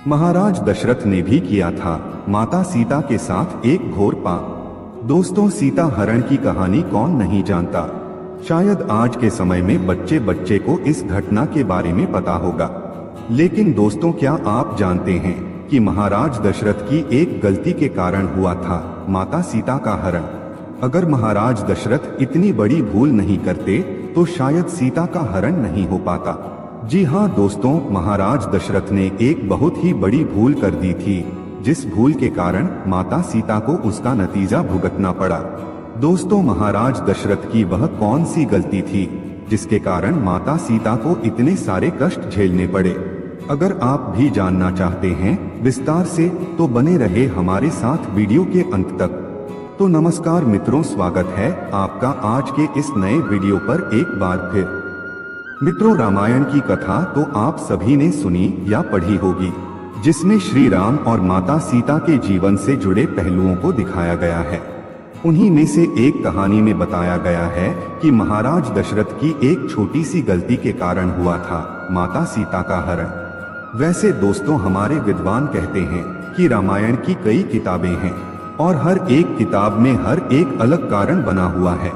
महाराज दशरथ ने भी किया था माता सीता के साथ एक घोर पाप। दोस्तों, सीता हरण की कहानी कौन नहीं जानता। शायद आज के समय में बच्चे बच्चे को इस घटना के बारे में पता होगा। लेकिन दोस्तों, क्या आप जानते हैं कि महाराज दशरथ की एक गलती के कारण हुआ था माता सीता का हरण। अगर महाराज दशरथ इतनी बड़ी भूल नहीं करते तो शायद सीता का हरण नहीं हो पाता। जी हाँ दोस्तों, महाराज दशरथ ने एक बहुत ही बड़ी भूल कर दी थी, जिस भूल के कारण माता सीता को उसका नतीजा भुगतना पड़ा। दोस्तों, महाराज दशरथ की वह कौन सी गलती थी जिसके कारण माता सीता को इतने सारे कष्ट झेलने पड़े। अगर आप भी जानना चाहते हैं विस्तार से तो बने रहे हमारे साथ वीडियो के अंत तक। तो नमस्कार मित्रों, स्वागत है आपका आज के इस नए वीडियो पर एक बार फिर। मित्रों, रामायण की कथा तो आप सभी ने सुनी या पढ़ी होगी, जिसमें श्री राम और माता सीता के जीवन से जुड़े पहलुओं को दिखाया गया है। उन्हीं में से एक कहानी में बताया गया है कि महाराज दशरथ की एक छोटी सी गलती के कारण हुआ था माता सीता का हरण। वैसे दोस्तों, हमारे विद्वान कहते हैं कि रामायण की कई किताबें हैं और हर एक किताब में हर एक अलग कारण बना हुआ है।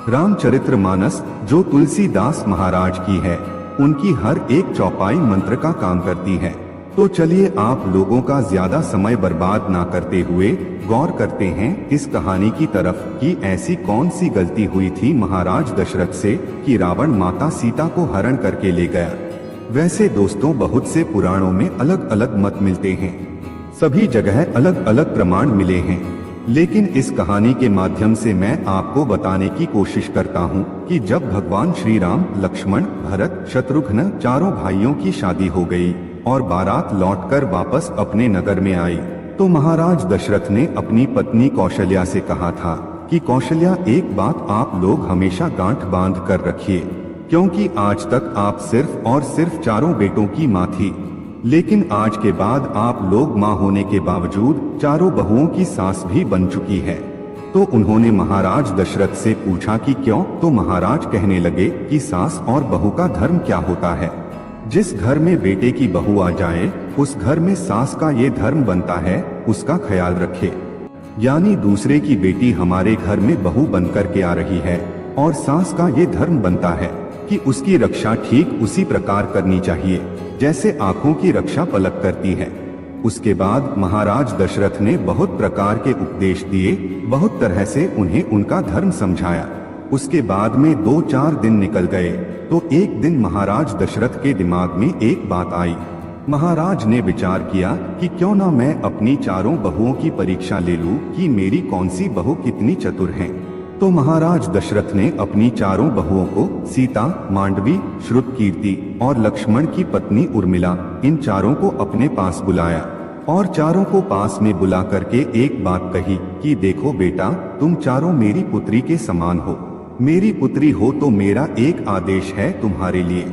रामचरितमानस जो तुलसीदास महाराज की है, उनकी हर एक चौपाई मंत्र का काम करती है। तो चलिए आप लोगों का ज्यादा समय बर्बाद ना करते हुए गौर करते हैं इस कहानी की तरफ कि ऐसी कौन सी गलती हुई थी महाराज दशरथ से कि रावण माता सीता को हरण करके ले गया। वैसे दोस्तों, बहुत से पुराणों में अलग अलग मत मिलते हैं, सभी जगह अलग अलग प्रमाण मिले हैं, लेकिन इस कहानी के माध्यम से मैं आपको बताने की कोशिश करता हूं कि जब भगवान श्री राम, लक्ष्मण, भरत, शत्रुघ्न चारों भाइयों की शादी हो गई और बारात लौटकर वापस अपने नगर में आई, तो महाराज दशरथ ने अपनी पत्नी कौशल्या से कहा था कि कौशल्या, एक बात आप लोग हमेशा गांठ बांध कर रखिए, क्योंकि आज तक आप सिर्फ और सिर्फ चारों बेटों की माँ थी, लेकिन आज के बाद आप लोग माँ होने के बावजूद चारों बहुओं की सास भी बन चुकी है। तो उन्होंने महाराज दशरथ से पूछा कि क्यों, तो महाराज कहने लगे कि सास और बहू का धर्म क्या होता है। जिस घर में बेटे की बहू आ जाए, उस घर में सास का ये धर्म बनता है उसका ख्याल रखे। यानी दूसरे की बेटी हमारे घर में बहू बनकर के आ रही है और सास का ये धर्म बनता है कि उसकी रक्षा ठीक उसी प्रकार करनी चाहिए जैसे आंखों की रक्षा पलक करती है। उसके बाद महाराज दशरथ ने बहुत प्रकार के उपदेश दिए, बहुत तरह से उन्हें उनका धर्म समझाया। उसके बाद में 2-4 दिन निकल गए तो एक दिन महाराज दशरथ के दिमाग में एक बात आई। महाराज ने विचार किया कि क्यों ना मैं अपनी चारों बहुओं की परीक्षा ले लूं कि मेरी कौन सी बहू कितनी चतुर है। तो महाराज दशरथ ने अपनी चारों बहुओं को सीता, मांडवी, श्रुतकीर्ति और लक्ष्मण की पत्नी उर्मिला, इन चारों को अपने पास बुलाया और चारों को पास में बुला करके एक बात कही कि देखो बेटा, तुम चारों मेरी पुत्री के समान हो। मेरी पुत्री हो तो मेरा एक आदेश है तुम्हारे लिए।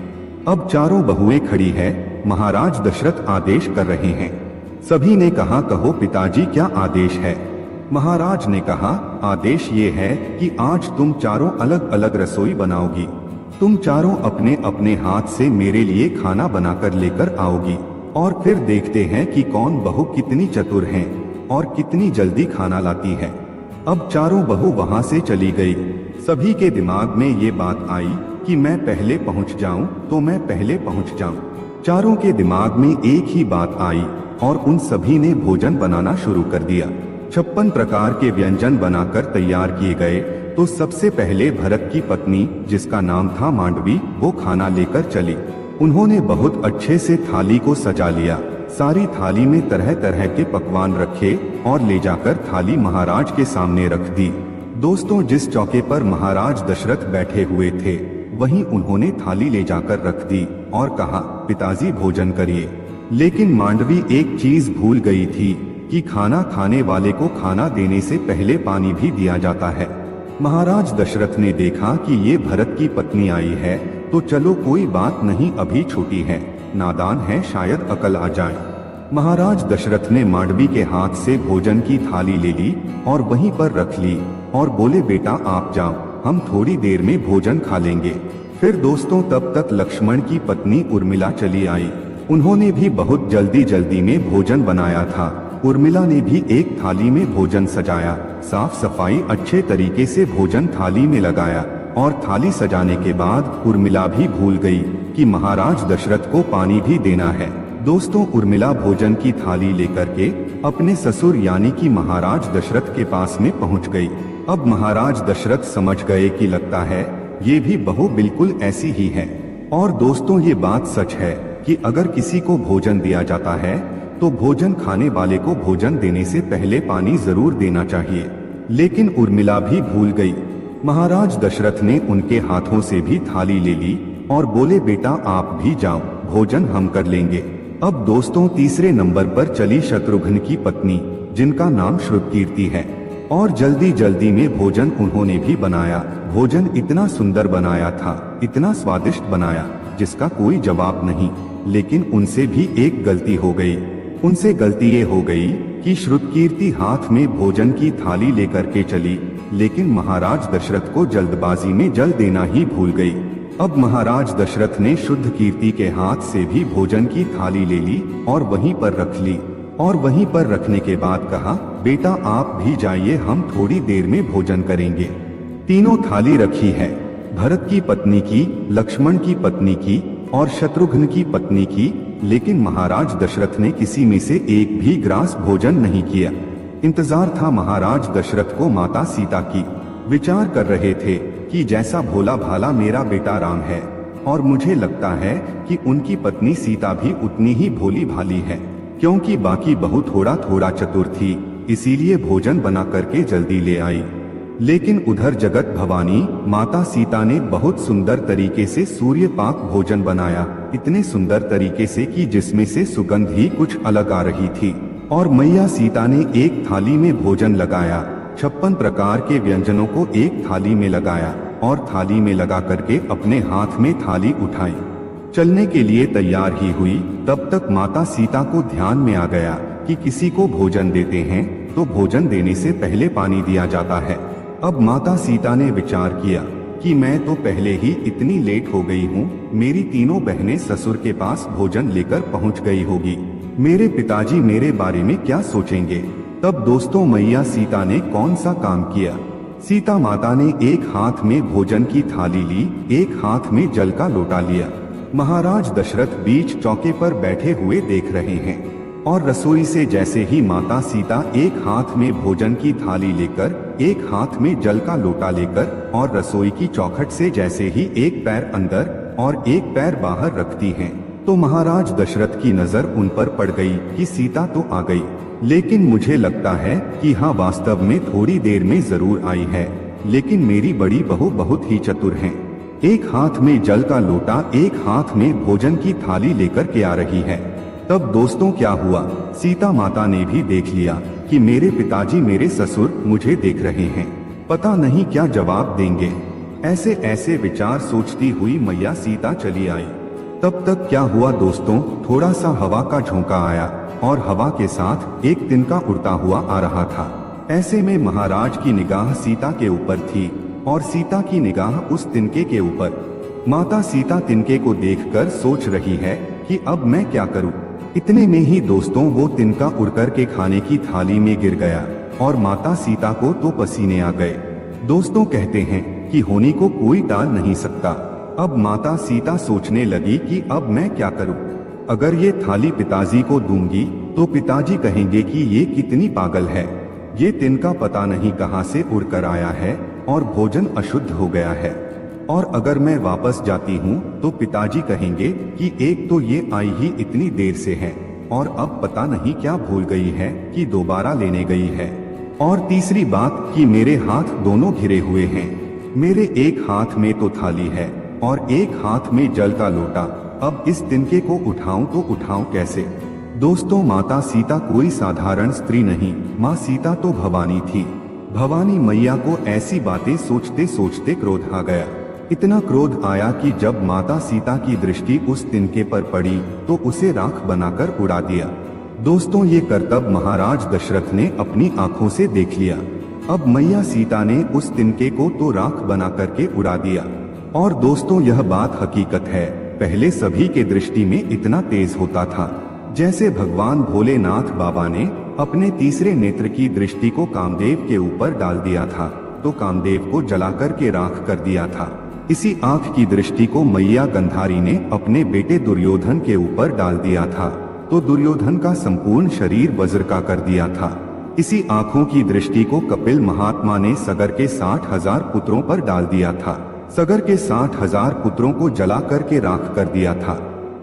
अब चारों बहुएं खड़ी है, महाराज दशरथ आदेश कर रहे हैं। सभी ने कहा, कहो पिताजी, क्या आदेश है। महाराज ने कहा, आदेश ये है कि आज तुम चारों अलग अलग रसोई बनाओगी। तुम चारों अपने अपने हाथ से मेरे लिए खाना बनाकर लेकर आओगी और फिर देखते हैं कि कौन बहू कितनी चतुर है और कितनी जल्दी खाना लाती है। अब चारों बहू वहां से चली गई। सभी के दिमाग में ये बात आई कि मैं पहले पहुंच जाऊं तो मैं पहले पहुंच जाऊं। चारों के दिमाग में एक ही बात आई और उन सभी ने भोजन बनाना शुरू कर दिया। 56 प्रकार के व्यंजन बनाकर तैयार किए गए। तो सबसे पहले भरत की पत्नी, जिसका नाम था मांडवी, वो खाना लेकर चली। उन्होंने बहुत अच्छे से थाली को सजा लिया, सारी थाली में तरह तरह के पकवान रखे और ले जाकर थाली महाराज के सामने रख दी। दोस्तों, जिस चौके पर महाराज दशरथ बैठे हुए थे वहीं उन्होंने थाली ले जाकर रख दी और कहा, पिताजी भोजन करिए। लेकिन मांडवी एक चीज भूल गई थी कि खाना खाने वाले को खाना देने से पहले पानी भी दिया जाता है। महाराज दशरथ ने देखा कि ये भरत की पत्नी आई है तो चलो कोई बात नहीं, अभी छोटी है, नादान है, शायद अकल आ जाए। महाराज दशरथ ने मांडवी के हाथ से भोजन की थाली ले ली और वहीं पर रख ली और बोले, बेटा आप जाओ, हम थोड़ी देर में भोजन खा लेंगे। फिर दोस्तों, तब तक लक्ष्मण की पत्नी उर्मिला चली आई उन्होंने भी बहुत जल्दी जल्दी में भोजन बनाया था। उर्मिला ने भी एक थाली में भोजन सजाया, साफ सफाई अच्छे तरीके से भोजन थाली में लगाया और थाली सजाने के बाद उर्मिला भी भूल गई कि महाराज दशरथ को पानी भी देना है। दोस्तों, उर्मिला भोजन की थाली लेकर के अपने ससुर यानी कि महाराज दशरथ के पास में पहुंच गई। अब महाराज दशरथ समझ गए कि लगता है ये भी बहू बिल्कुल ऐसी ही है। और दोस्तों, ये बात सच है कि अगर किसी को भोजन दिया जाता है तो भोजन खाने वाले को भोजन देने से पहले पानी जरूर देना चाहिए। लेकिन उर्मिला भी भूल गई। महाराज दशरथ ने उनके हाथों से भी थाली ले ली और बोले, बेटा आप भी जाओ, भोजन हम कर लेंगे। अब दोस्तों, तीसरे नंबर पर चली शत्रुघ्न की पत्नी, जिनका नाम श्रुतकीर्ति है। और जल्दी जल्दी में भोजन उन्होंने भी बनाया। भोजन इतना सुंदर बनाया था, इतना स्वादिष्ट बनाया जिसका कोई जवाब नहीं। लेकिन उनसे भी एक गलती हो गई। उनसे गलती ये हो गई कि श्रुतकीर्ति हाथ में भोजन की थाली लेकर के चली, लेकिन महाराज दशरथ को जल्दबाजी में जल देना ही भूल गई। अब महाराज दशरथ ने शुद्ध कीर्ति के हाथ से भी भोजन की थाली ले ली और वहीं पर रख ली। और वहीं पर रखने के बाद कहा, बेटा आप भी जाइए, हम थोड़ी देर में भोजन करेंगे। तीनों थाली रखी है, भरत की पत्नी की, लक्ष्मण की पत्नी की और शत्रुघ्न की पत्नी की, लेकिन महाराज दशरथ ने किसी में से एक भी ग्रास भोजन नहीं किया। इंतजार था महाराज दशरथ को माता सीता की। विचार कर रहे थे कि जैसा भोला भाला मेरा बेटा राम है और मुझे लगता है कि उनकी पत्नी सीता भी उतनी ही भोली भाली है, क्योंकि बाकी बहू थोड़ा थोड़ा चतुर थी, इसीलिए भोजन बना करके जल्दी ले आई। लेकिन उधर जगत भवानी माता सीता ने बहुत सुंदर तरीके से सूर्य पाक भोजन बनाया, इतने सुंदर तरीके से कि जिसमें से सुगंध ही कुछ अलग आ रही थी। और मैया सीता ने एक थाली में भोजन लगाया, 56 प्रकार के व्यंजनों को एक थाली में लगाया और थाली में लगा करके अपने हाथ में थाली उठाई, चलने के लिए तैयार ही हुई। तब तक माता सीता को ध्यान में आ गया कि किसी को भोजन देते हैं तो भोजन देने से पहले पानी दिया जाता है। अब माता सीता ने विचार किया कि मैं तो पहले ही इतनी लेट हो गई हूँ, मेरी तीनों बहनें ससुर के पास भोजन लेकर पहुँच गई होगी, मेरे पिताजी मेरे बारे में क्या सोचेंगे। तब दोस्तों, मैया सीता ने कौन सा काम किया। सीता माता ने एक हाथ में भोजन की थाली ली, एक हाथ में जल का लोटा लिया। महाराज दशरथ बीच चौके पर बैठे हुए देख रहे हैं और रसोई से जैसे ही माता सीता एक हाथ में भोजन की थाली लेकर, एक हाथ में जल का लोटा लेकर और रसोई की चौखट से जैसे ही एक पैर अंदर और एक पैर बाहर रखती हैं, तो महाराज दशरथ की नजर उन पर पड़ गई कि सीता तो आ गई, लेकिन मुझे लगता है कि हाँ वास्तव में थोड़ी देर में जरूर आई है, लेकिन मेरी बड़ी बहू बहुत ही चतुर हैं। एक हाथ में जल का लोटा, एक हाथ में भोजन की थाली लेकर के आ रही है। तब दोस्तों क्या हुआ, सीता माता ने भी देख लिया कि मेरे पिताजी मेरे ससुर मुझे देख रहे हैं, पता नहीं क्या जवाब देंगे। ऐसे ऐसे विचार सोचती हुई मैया सीता चली आई। तब तक क्या हुआ दोस्तों, थोड़ा सा हवा का झोंका आया और हवा के साथ एक तिनका उड़ता हुआ आ रहा था। ऐसे में महाराज की निगाह सीता के ऊपर थी और सीता की निगाह उस तिनके के ऊपर। माता सीता तिनके को देखकर सोच रही है कि अब मैं क्या करूं। इतने में ही दोस्तों वो तिनका उड़कर के खाने की थाली में गिर गया और माता सीता को तो पसीने आ गए। दोस्तों कहते हैं कि होने को कोई टाल नहीं सकता। अब माता सीता सोचने लगी कि अब मैं क्या करूं। अगर ये थाली पिताजी को दूंगी तो पिताजी कहेंगे कि ये कितनी पागल है, ये तिनका पता नहीं कहां से उड़कर आया है और भोजन अशुद्ध हो गया है। और अगर मैं वापस जाती हूँ तो पिताजी कहेंगे कि एक तो ये आई ही इतनी देर से है और अब पता नहीं क्या भूल गई है कि दोबारा लेने गई है। और तीसरी बात कि मेरे हाथ दोनों घिरे हुए हैं, मेरे एक हाथ में तो थाली है और एक हाथ में जल का लोटा। अब इस तिनके को उठाऊं तो उठाऊं कैसे। दोस्तों माता सीता कोई साधारण स्त्री नहीं, माँ सीता तो भवानी थी। भवानी मैया को ऐसी बातें सोचते सोचते क्रोध आ गया। इतना क्रोध आया कि जब माता सीता की दृष्टि उस तिनके पर पड़ी तो उसे राख बनाकर उड़ा दिया। दोस्तों ये करतब महाराज दशरथ ने अपनी आंखों से देख लिया। अब मैया सीता ने उस तिनके को तो राख बना करके उड़ा दिया। और दोस्तों यह बात हकीकत है पहले सभी के दृष्टि में इतना तेज होता था जैसे भगवान भोलेनाथ बाबा ने अपने तीसरे नेत्र की दृष्टि को कामदेव के ऊपर डाल दिया था तो कामदेव को जलाकर के राख कर दिया था। इसी आंख की दृष्टि को मैया गंधारी ने अपने बेटे दुर्योधन के ऊपर डाल दिया था तो दुर्योधन का संपूर्ण शरीर वज्र का कर दिया था। इसी आंखों की दृष्टि को कपिल महात्मा ने सगर के 60,000 पुत्रों पर डाल दिया था। सगर के 60,000 पुत्रों को जला करके राख कर दिया था।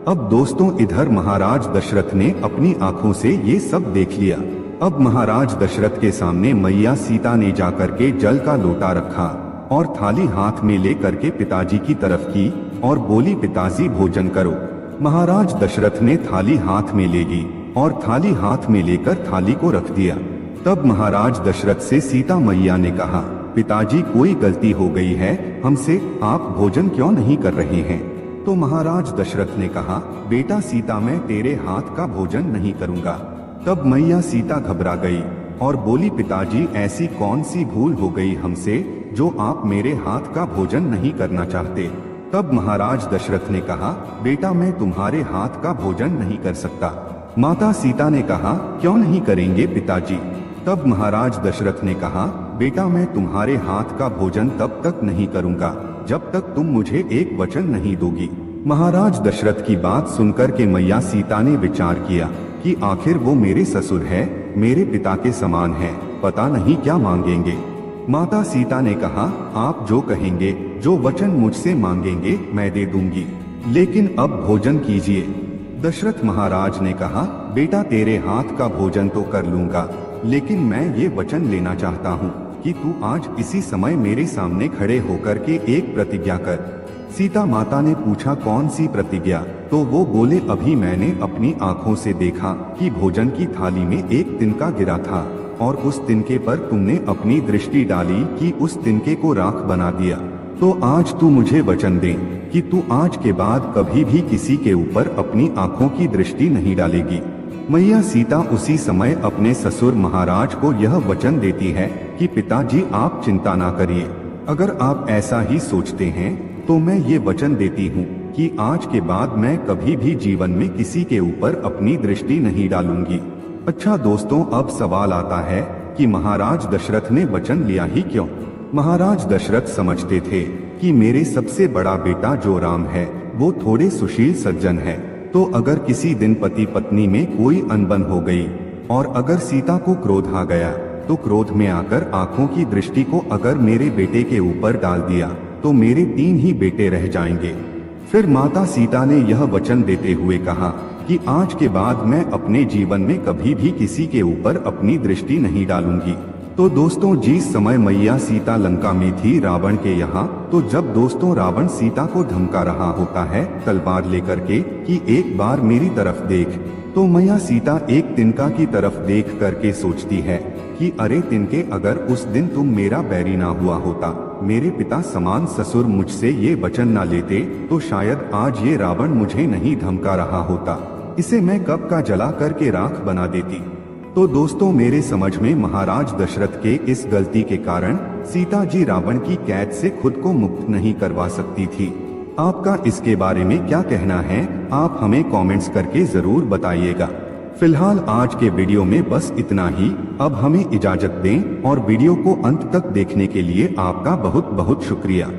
अब दोस्तों इधर महाराज दशरथ ने अपनी आंखों से ये सब देख लिया। अब महाराज दशरथ के सामने मैया सीता ने जाकर के जल का लोटा रखा और थाली हाथ में लेकर के पिताजी की तरफ की और बोली, पिताजी भोजन करो। महाराज दशरथ ने थाली हाथ में ले ली और थाली हाथ में लेकर थाली को रख दिया। तब महाराज दशरथ से सीता मैया ने कहा, पिताजी कोई गलती हो गई है हमसे, आप भोजन क्यों नहीं कर रहे हैं? तो महाराज दशरथ ने कहा, बेटा सीता मैं तेरे हाथ का भोजन नहीं करूंगा। तब मैया सीता घबरा गई और बोली, पिताजी ऐसी कौन सी भूल हो गई हमसे जो आप मेरे हाथ का भोजन नहीं करना चाहते? तब महाराज दशरथ ने कहा, बेटा मैं तुम्हारे हाथ का भोजन नहीं कर सकता। माता सीता ने कहा, क्यों नहीं करेंगे पिताजी? तब महाराज दशरथ ने कहा, बेटा मैं तुम्हारे हाथ का भोजन तब तक नहीं करूंगा जब तक तुम मुझे एक वचन नहीं दोगी। महाराज दशरथ की बात सुनकर के मैया सीता ने विचार किया कि आखिर वो मेरे ससुर है, मेरे पिता के समान है, पता नहीं क्या मांगेंगे। माता सीता ने कहा, आप जो कहेंगे, जो वचन मुझसे मांगेंगे मैं दे दूंगी, लेकिन अब भोजन कीजिए। दशरथ महाराज ने कहा, बेटा तेरे हाथ का भोजन तो कर लूंगा, लेकिन मैं ये वचन लेना चाहता हूँ कि तू आज इसी समय मेरे सामने खड़े होकर के एक प्रतिज्ञा कर। सीता माता ने पूछा, कौन सी प्रतिज्ञा? तो वो बोले, अभी मैंने अपनी आंखों से देखा कि भोजन की थाली में एक तिनका गिरा था और उस तिनके पर तुमने अपनी दृष्टि डाली कि उस तिनके को राख बना दिया। तो आज तू मुझे वचन दे कि तू आज के बाद कभी भी किसी के ऊपर अपनी आंखों की दृष्टि नहीं डालेगी। मैया सीता उसी समय अपने ससुर महाराज को यह वचन देती है कि पिताजी आप चिंता ना करिए, अगर आप ऐसा ही सोचते हैं तो मैं ये वचन देती हूँ कि आज के बाद मैं कभी भी जीवन में किसी के ऊपर अपनी दृष्टि नहीं डालूंगी। अच्छा दोस्तों, अब सवाल आता है कि महाराज दशरथ ने वचन लिया ही क्यों? महाराज दशरथ समझते थे कि मेरे सबसे बड़ा बेटा जो राम है वो थोड़े सुशील सज्जन है, तो अगर किसी दिन पति पत्नी में कोई अनबन हो गई और अगर सीता को क्रोध आ गया तो क्रोध में आकर आंखों की दृष्टि को अगर मेरे बेटे के ऊपर डाल दिया तो मेरे 3 ही बेटे रह जाएंगे। फिर माता सीता ने यह वचन देते हुए कहा कि आज के बाद मैं अपने जीवन में कभी भी किसी के ऊपर अपनी दृष्टि नहीं डालूंगी। तो दोस्तों जिस समय मैया सीता लंका में थी रावण के यहाँ, तो जब दोस्तों रावण सीता को धमका रहा होता है तलवार लेकर के कि एक बार मेरी तरफ देख, तो मैया सीता एक तिनका की तरफ देख करके सोचती है कि अरे तिनके, अगर उस दिन तुम मेरा बैरी ना हुआ होता, मेरे पिता समान ससुर मुझसे ये वचन ना लेते, तो शायद आज ये रावण मुझे नहीं धमका रहा होता, इसे मैं कब का जला करके राख बना देती। तो दोस्तों मेरे समझ में महाराज दशरथ के इस गलती के कारण सीता जी रावण की कैद से खुद को मुक्त नहीं करवा सकती थी। आपका इसके बारे में क्या कहना है, आप हमें कमेंट्स करके जरूर बताइएगा। फिलहाल आज के वीडियो में बस इतना ही। अब हमें इजाजत दें और वीडियो को अंत तक देखने के लिए आपका बहुत बहुत शुक्रिया।